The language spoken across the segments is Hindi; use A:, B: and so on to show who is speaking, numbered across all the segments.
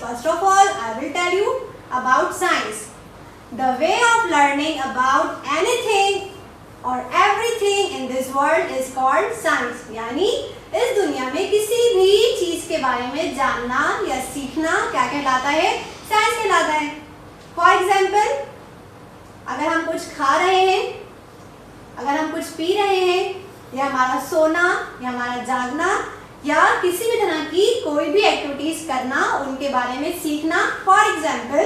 A: First of all, I will tell you about science. The way of learning about anything or everything in this world is called science. यानी इस दुनिया में किसी भी चीज के बारे में जानना या सीखना क्या कहलाता है? साइंस कहलाता है. फॉर एग्जाम्पल, अगर हम कुछ खा रहे हैं, अगर हम कुछ पी रहे हैं, या हमारा सोना या हमारा जागना या किसी भी तरह की कोई भी एक्टिविटीज करना, उनके बारे में सीखना. फॉर एग्जाम्पल,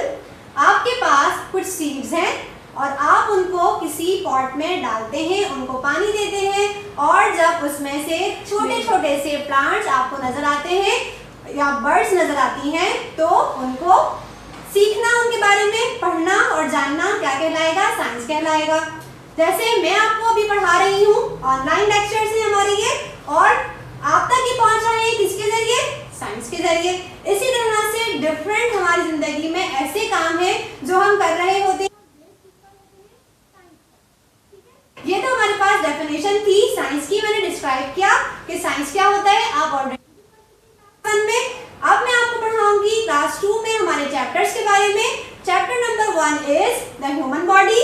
A: आपके पास कुछ सीड्स हैं और आप उनको किसी पॉट में डालते हैं, उनको पानी देते हैं, और जब उसमें से छोटे छोटे से प्लांट्स आपको नजर आते हैं या बर्ड्स नजर आती हैं, तो उनको सीखना, उनके बारे में पढ़ना और जानना क्या कहलाएगा? साइंस कहलाएगा. जैसे मैं आपको अभी पढ़ा रही हूँ, ऑनलाइन लेक्चर्स हैं हमारे ये, और आप तक ये पहुंच रहे हैं किसके जरिए? साइंस के जरिए. इसी तरह से डिफरेंट हमारी जिंदगी में ऐसे काम हैं जो हम कर रहे होते हैं. ये तो हमारे पास डेफिनेशन थी साइंस की, मैंने डिस्क्राइब किया कि साइंस क्या होता है. आप ऑलरेडी में, अब मैं आपको पढ़ाऊंगी क्लास 2 में हमारे चैप्टर्स के बारे में. Chapter number 1 is the human body.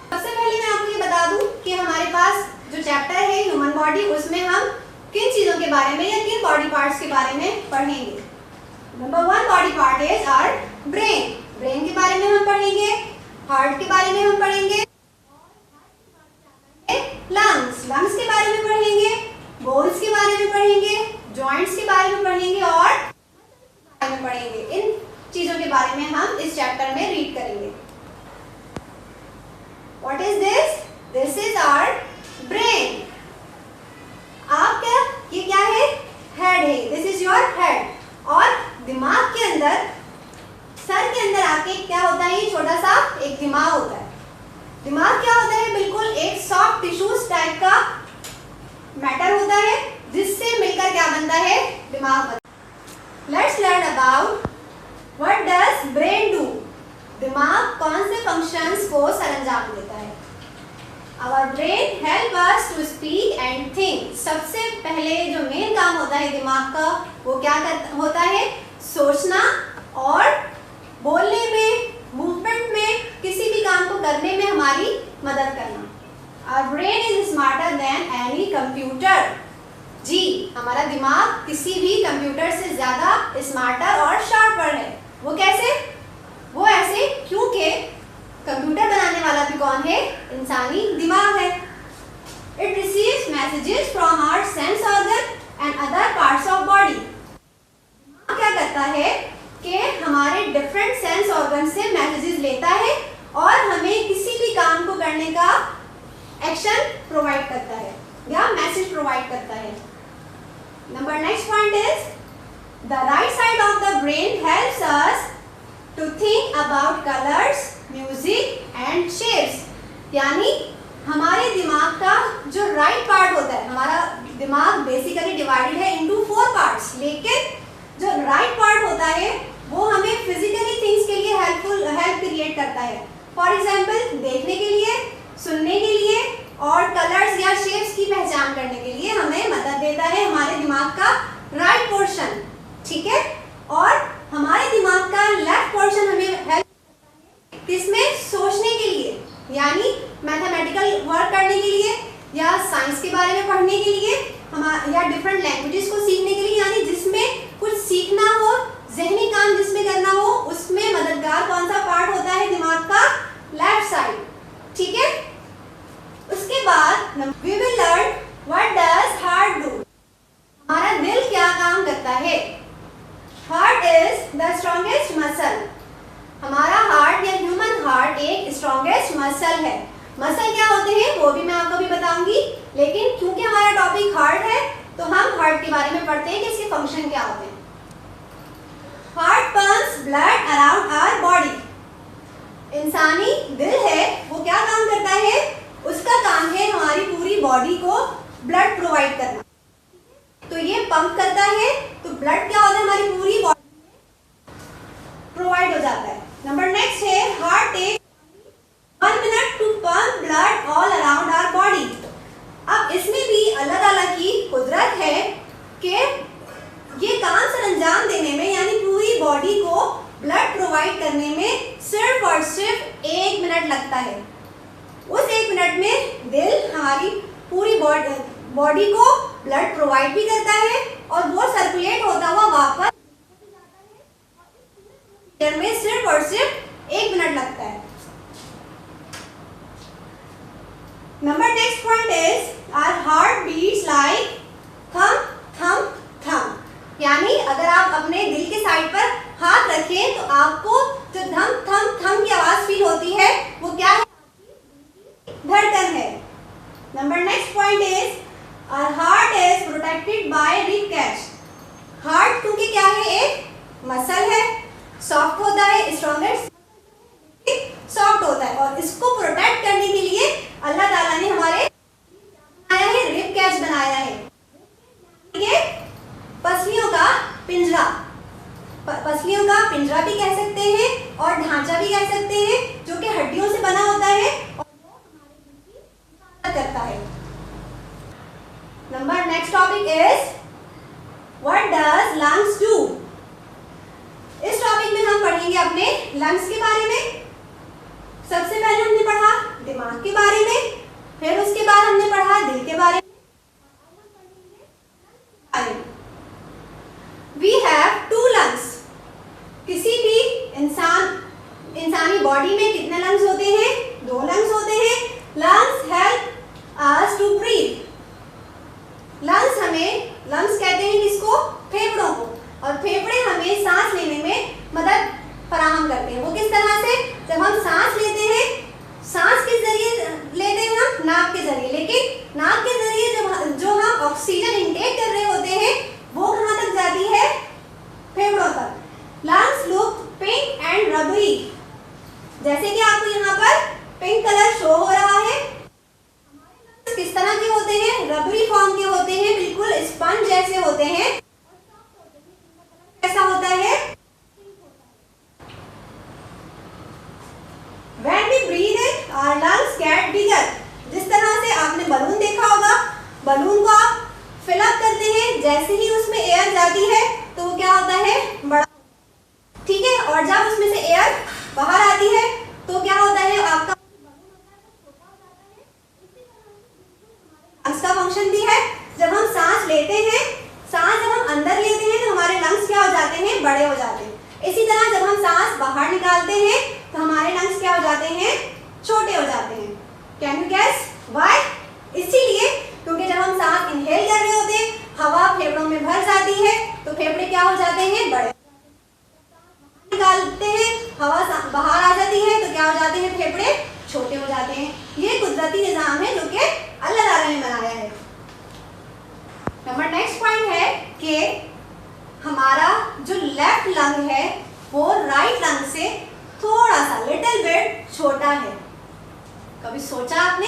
A: सबसे पहले मैं आपको ये बता दूं कि हमारे पास जो चैप्टर है ह्यूमन बॉडी, उसमें हम किन चीजों के बारे में या किन बॉडी पार्ट्स के बारे में पढ़ेंगे. Number 1 body part is our brain. Brain के बारे में हम पढ़ेंगे, हार्ट के बारे में हम पढ़ेंगे, लंग्स, लंग्स के बारे में पढ़ेंगे, बोन्स के बारे में पढ़ेंगे, जॉइंट्स के बारे में पढ़ेंगे और बारे में पढ़ेंगे. इन चीजों के बारे में हम इस चैप्टर में रीड करेंगे. What is this? This is our brain. आपका ये क्या है? हेड है. This is your head. और दिमाग के अंदर, सर के अंदर आके क्या होता है? ये छोटा सा एक दिमाग होता है. दिमाग क्या होता है? बिल्कुल एक सॉफ्ट टिश्यूज टाइप का मैटर होता है, जिससे मिलकर क्या बनता है? दिमाग बनता है. Let's learn about what does brain do. दिमाग कौन से फंक्शंस को सरंजाम देता है? Our brain help us to speak and think. सबसे पहले जो मेन काम होता है दिमाग का, वो क्या होता है? सोचना और बोलने में, मूवमेंट में, किसी भी काम को करने में हमारी मदद करना. Our brain is smarter than any computer. जी, हमारा दिमाग किसी भी कंप्यूटर से ज्यादा स्मार्टर और शार्पर है. वो कैसे? वो ऐसे क्योंकि कंप्यूटर बनाने वाला भी कौन है? इंसानी दिमाग है. It receives messages from our sense organ and other parts of body. दिमाग क्या करता है कि हमारे डिफरेंट सेंस ऑर्गन से मैसेजेस लेता है और हमें किसी भी काम को करने का एक्शन प्रोवाइड करता है या मैसेज प्रोवाइड करता है. Number next point is the right side of the brain helps us to think about colors, music and shapes. यानी हमारे दिमाग का जो राइट पार्ट होता है, हमारा दिमाग बेसिकली डिवाइडेड है इनटू 4 पार्ट्स, लेकिन जो राइट पार्ट होता है वो हमें फिजिकली थिंग्स के लिए हेल्प क्रिएट करता है. फॉर एग्जाम्पल, देखने के लिए, सुनने के लिए और कलर्स या शेप्स की पहचान करने के लिए हमें मदद देता है हमारे दिमाग का राइट पोर्शन. ठीक है. और हमारे दिमाग का लेफ्ट पोर्शन हमें हेल्प किसमें? सोचने के लिए, यानी मैथमेटिकल वर्क करने के लिए या साइंस के बारे में पढ़ने के लिए, या डिफरेंट लैंग्वेजेस को सीखने के लिए, यानी जिसमें कुछ सीखना हो, जहनी काम जिसमें करना हो, उसमें मददगार कौन सा पार्ट होता है? दिमाग का लेफ्ट साइड. ठीक है. उसके बाद we will learn what does heart do. हमारा दिल क्या काम करता है? Heart is the strongest muscle. हमारा हार्ट या ह्यूमन हार्ट एक स्ट्रॉन्गेस्ट मसल है. मसल क्या होते हैं वो भी मैं आपको भी बताऊंगी, लेकिन क्योंकि हमारा टॉपिक हार्ट है तो हम हार्ट के बारे में पढ़ते हैं कि इसके फंक्शन क्या होते हैं. Heart pumps blood around our body. इंसानी दिल है, वो क्या काम करता है? उसका काम है हमारी पूरी बॉडी को ब्लड प्रोवाइड करना. तो ये पंप करता है, तो ब्लड क्या होता है? हमारी पूरी बॉडी में प्रोवाइड हो जाता है. नंबर नेक्स्ट है heart take 1 minute to pump blood all around our body. अब इसमें भी अलग अलग की कुदरत है कि ये काम सर अंजाम देने प्रोवाइड करने में सिर्फ और सिर्फ 1 मिनट लगता है। उस 1 मिनट में दिल हमारी पूरी बॉडी को ब्लड प्रोवाइड भी करता है और वो सर्कुलेट होता हुआ वापस में सिर्फ और सिर्फ 1 मिनट लगता है। Number next point is our heart beats like thump thump थम, यानी अगर आप अपने दिल के साइड पर हाथ रखें तो आपको जो धम थम थम की आवाज फील होती है वो क्या है? धड़कन है। Number next point is our heart is protected by rib cage. Heart क्योंकि क्या है? एक मसल है, सॉफ्ट होता है, स्ट्रॉन्गेस्ट सॉफ्ट होता है और इसको प्रोटेक्ट करने के लिए अल्लाह ताला ने हमारे बनाया है, रिब कैज बनाया है। ये पसलियों का पिंजरा, पसलियों का पिंजरा भी कह सकते हैं और ढांचा भी कह सकते हैं, जो कि हड्डियों से बना होता है और वो हमारे दिल की हिफाजत करता है। Number next topic is what does lungs do. इस टॉपिक में हम पढ़ेंगे अपने लंग्स के बारे में। सबसे पहले हमने पढ़ा दिमाग के बारे में, फिर उसके बाद हमने पढ़ा दिल के बारे में। We have 2 lungs. किसी भी इंसानी बॉडी में कितने लंग्स होते हैं? 2 लंग्स होते हैं। Lungs help us to breathe. Lungs कहते हैं किसको? फेफड़ों को, और फेफड़े हमें सांस लेने में मदद फराहम करते हैं। वो किस तरह से? जब हम सांस लेते हैं, सांस किस जरिए लेते हैं? हम नाक के जरिए, लेकिन नाक के जरिए जो हम ऑक्सीजन इनटेक कर रहे होते हैं वो कहाँ तक जाती है? फेफड़ों तक। लंग्स लुक पिंक एंड रबरी, जैसे कि आपको यहाँ पर पिंक कलर शो हो रहा है। हमारे लंग्स किस तरह के होते हैं? रबरी फॉर्म के होते हैं, बिल्कुल स्पंज जैसे होते हैं। कैसा होता है? When we breathe in, our lungs get bigger. जिस तरह से आपने बलून देखा होगा, बलून को आप फिल अप करते हैं, जैसे ही उसमें एयर जाती है तो वो क्या होता है? बड़ा, ठीक है। और जब उसमें से एयर बाहर आती है तो क्या होता है? आपका लंग्स का फंक्शन भी है। जब हम सांस लेते हैं, सांस जब हम अंदर लेते हैं तो हमारे लंग्स क्या हो जाते हैं? बड़े हो जाते हैं। इसी तरह जब हम सांस बाहर निकालते हैं तो हमारे लंग्स क्या हो जाते हैं? छोटे हो जाते हैं। Can you guess why? इसीलिए क्योंकि जब हम सांस इनहेल कर रहे होते हैं, हवा फेफड़ों में भर जाती है तो फेफड़े क्या हो जाते हैं? बड़े। निकालते हैं, हवा बाहर आ जाती है तो क्या हो जाते हैं? फेफड़े छोटे हो जाते हैं। ये कुदरती निजाम है जो कि अल्लाह ताला ने बनाया है। नंबर नेक्स्ट पॉइंट है कि हमारा जो लेफ्ट लंग है वो राइट लंग से थोड़ा सा लिटिल बिट छोटा है। कभी सोचा आपने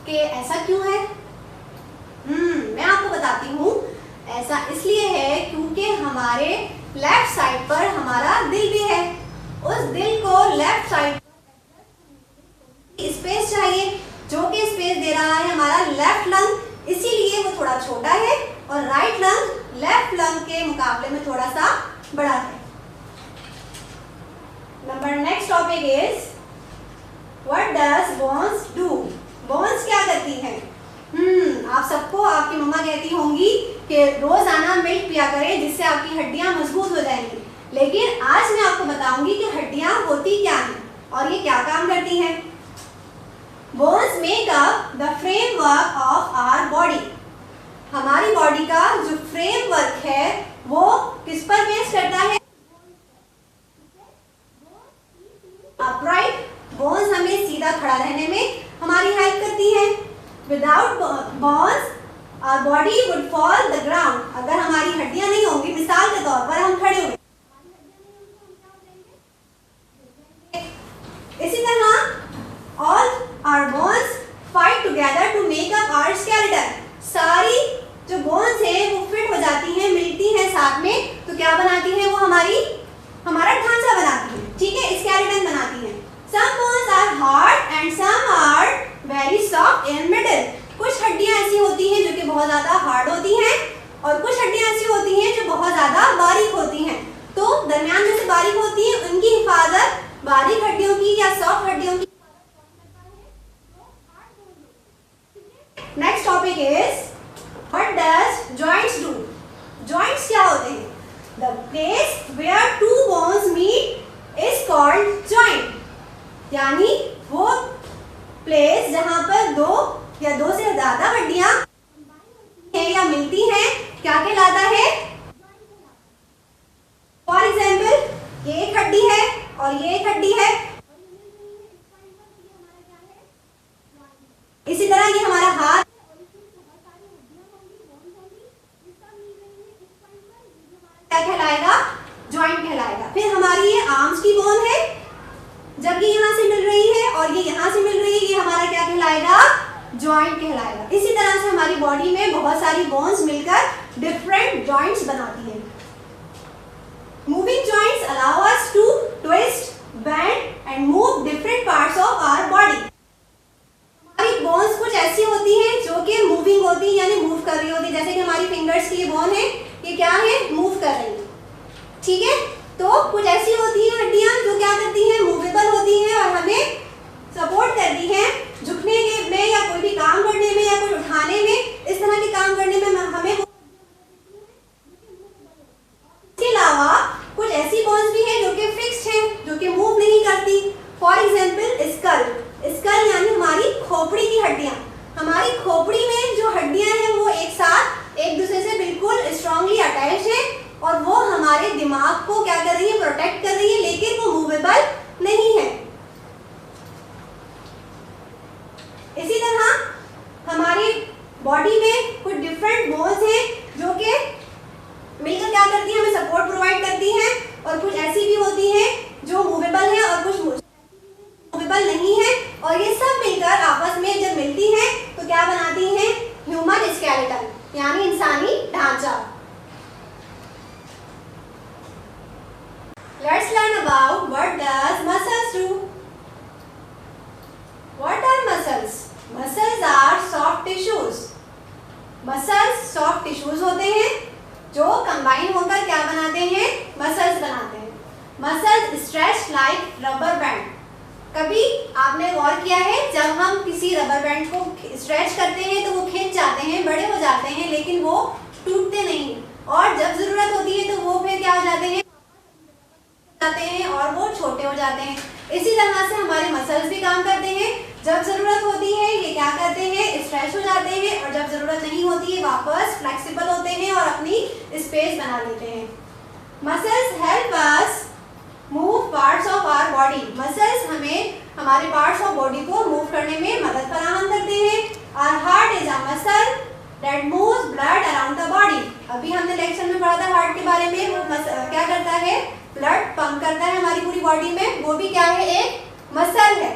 A: कि ऐसा क्यों है? मैं आपको बताती हूँ। ऐसा इसलिए है क्योंकि हमारे लेफ्ट साइड पर हमारा दिल भी है। उस दिल को लेफ्ट साइड पर स्पेस चाहिए, जो कि स्पेस दे रहा है हमारा लेफ्ट लंग, इसीलिए वो थोड़ा छोटा है और राइट लंग लेफ्ट लंग के मुकाबले में थोड़ा सा बड़ा है। Number next topic is what does bones do. Bones क्या करती हैं? आप सबको आपकी मम्मा कहती होंगी कि रोजाना मिल्क पिया करें जिससे आपकी हड्डियां मजबूत हो जाएंगी। लेकिन आज मैं आपको बताऊंगी कि हड्डियां होती क्या हैं और ये क्या काम करती हैं। Bones make up the framework of our body. हमारी बॉडी का जो फ्रेमवर्क है वो किस पर बेस करता है? अपराइट। बोन्स हमें सीधा खड़ा रहने में हमारी हेल्प करती है। Without bones our body would fall the ground. अगर हमारी हड्डियां नहीं होंगी, मिसाल के तौर पर हम खड़े हुए, इसी तरह all our bones fight together to make up our skeleton. सारी जो बोन्स है वो फिट हो जाती हैं, मिलती हैं साथ में, तो क्या बनाती है वो? हमारा ढांचा बनाती है, ठीक है, स्केलेटन बनाती है। Some bones are hard and some are very soft in middle. कुछ हड्डियां ऐसी होती हैं जो कि बहुत ज्यादा हार्ड होती हैं और कुछ हड्डियां ऐसी होती हैं जो बहुत ज्यादा बारीक होती हैं। तो दरमियान में से बारीक होती हैं, उनकी हिफाजत बारीक हड्डियों की या सॉफ्ट हड्डियों की। Next topic is what does joints do. Joints क्या होते हैं? The place where two bones meet is called joint, यानी वो प्लेस जहां पर दो या दो से ज्यादा हड्डियां है या मिलती हैं क्या कहलाता है? फॉर एग्जाम्पल ये एक हड्डी है और ये एक हड्डी है, इसी तरह ये हमारा हाथ क्या कहलाएगा? जॉइंट कहलाएगा। फिर हमारी ये आर्म्स की बोन है, जब ये यहाँ से मिल रही है और ये यहाँ से मिल रही है, ये हमारा क्या कहलाएगा? जॉइंट कहलाएगा। इसी तरह से हमारी बॉडी में बहुत सारी बोन्स मिलकर डिफरेंट जॉइंट्स बनाती हैं। Moving joints allow us to twist, bend and move different parts of our body. हमारी बोन्स कुछ ऐसी होती हैं जो कि मूविंग होती है, यानी मूव कर रही होती है। जैसे कि हमारी फिंगर्स की ये बोन है, ये क्या है? मूव कर रही है, ठीक है। तो कुछ ऐसी होती हैं हड्डियां जो क्या करती हैं? मूवेबल होती हैं और हमें सपोर्ट करती हैं झुकने में या कोई भी काम करने में या कुछ उठाने में, इस तरह के काम करने में हमें। इसके अलावा कुछ ऐसी बोन्स भी हैं जो कि फिक्स्ड हैं, जो कि मूव नहीं करती। For example school. स्कल यानी हमारी खोपड़ी की हड्डियां। हमारी खोपड़ी में जो हड्डियां हैं वो एक साथ एक दूसरे से बिल्कुल स्ट्रांगली अटैच है और वो हमारे दिमाग को क्या कर रही है? प्रोटेक्ट कर रही है, लेकिन वो मूवेबल नहीं है। इसी तरह हमारी बॉडी में कुछ डिफरेंट बोन्स हैं जो कि मिलकर क्या करती हैं? हमें सपोर्ट प्रोवाइड करती हैं, और कुछ ऐसी भी होती हैं जो मूवेबल है और कुछ मूवेबल नहीं है, और ये सब मिलकर आपस में जब मिलती हैं तो क्या बनाती हैं? ह्यूमन स्केलेटन, यानी इंसानी ढांचा। Let's learn about what does muscles do. What are muscles? Muscles are soft tissues. Muscles soft tissues होते हैं जो कंबाइन होकर क्या बनाते हैं? मसल्स बनाते हैं। Muscles stretch like rubber band. कभी आपने गौर किया है जब हम किसी रबर बैंड को स्ट्रेच करते हैं तो वो खिंच जाते हैं, बड़े हो जाते हैं, लेकिन वो टूटते नहीं, और जब जरूरत होती है तो वो फिर क्या हो जाते हैं? और वो छोटे हो जाते हैं। इसी तरह से हमारे मसल्स भी काम करते हैं। जब जरूरत होती है ये क्या करते हैं? स्ट्रेच हो जाते हैं, और जब जरूरत नहीं होती है वापस फ्लेक्सिबल होते हैं और अपनी स्पेस बना लेते हैं। Muscles help us move parts of our body. Muscles हमें हमारे पार्ट्स ऑफ बॉडी को मूव करने में मदद फराहम करते हैं। Our heart is a muscle that moves blood around the body. अभी हमने लेक्चर में पढ़ा था हार्ट के बारे में। वो क्या करता है? ब्लड पंप करता है हमारी पूरी बॉडी में। वो भी क्या है? एक मसल है।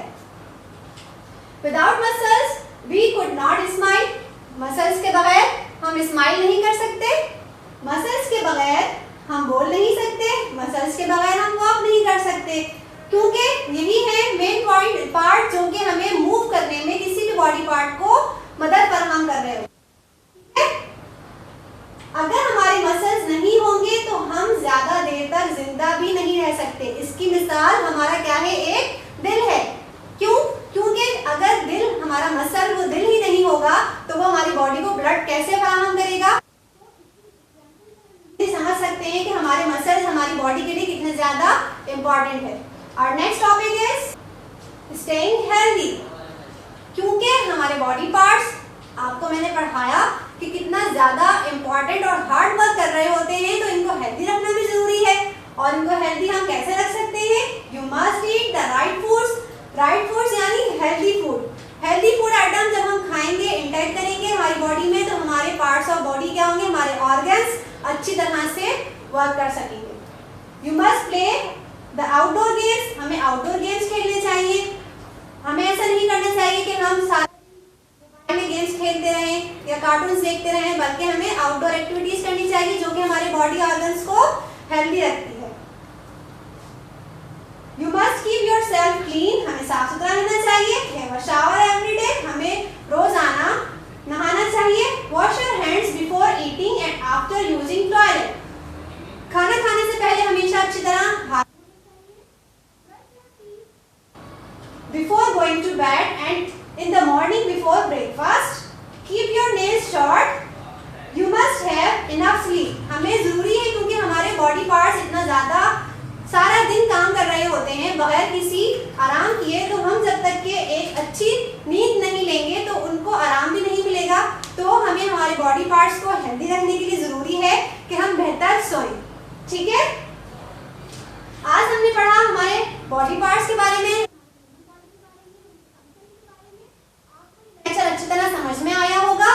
A: Without muscles we could not smile. Muscles के बगैर हम स्माइल नहीं कर सकते, मसल्स के बगैर हम बोल नहीं सकते, मसल्स के बगैर हम वॉक नहीं कर सकते, क्योंकि यही है मेन पॉइंट पार्ट जो कि हमें मूव करने में किसी भी बॉडी पार्ट को मदद फराहम कर रहे हो। अगर हमारे मसल्स नहीं होंगे तो हम ज्यादा देर तक जिंदा भी नहीं रह सकते। इसकी मिसाल हमारा क्या है? एक दिल है। क्यों? क्योंकि अगर दिल हमारा मसल वो दिल ही नहीं होगा तो वो हमारी बॉडी को ब्लड कैसे फराहम करेगा? समझ सकते हैं कि हमारे मसल्स हमारी बॉडी के लिए कितने ज्यादा इंपॉर्टेंट है। और next topic is staying healthy. क्योंकि हमारे बॉडी पार्ट्स आपको मैंने पढ़ाया कि कितना ज्यादा इंपॉर्टेंट और हार्ड वर्क कर रहे होते हैं, तो इनको हेल्दी रखना भी जरूरी है। और इनको हेल्दी हम कैसे रख सकते हैं? You must eat the right foods. Right foods यानी healthy food. Healthy food item जब हम खाएंगे, इंटेक करेंगे हमारी बॉडी में, तो हमारे पार्ट्स ऑफ बॉडी क्या होंगे? हमारे ऑर्गन्स अच्छी तरह से वर्क कर सकेंगे। You must play the outdoor games. हमें आउटडोर गेम्स खेलने चाहिए। हमें ऐसा नहीं करना चाहिए कि हम सारे में गेम्स खेलते रहें या कार्टून्स देखते रहें, बल्कि हमें आउटडोर एक्टिविटीज करनी चाहिए जो कि हमारे बॉडी ऑर्गन्स को हेल्दी रखती है। You must keep yourself clean. हमें साफ सुथरा रहना चाहिए। Have a shower every day. हमें रोजाना नहाना चाहिए। Wash your hands before eating and after using toilet. खाना खाने से पहले हमेशा अच्छी तरह हाथ हमारे बॉडी पार्ट्स को हेल्दी रखने के लिए जरूरी है कि हम बेहतर सोएं। ठीक है, आज हमने पढ़ा हमारे बॉडी पार्ट्स के बारे में।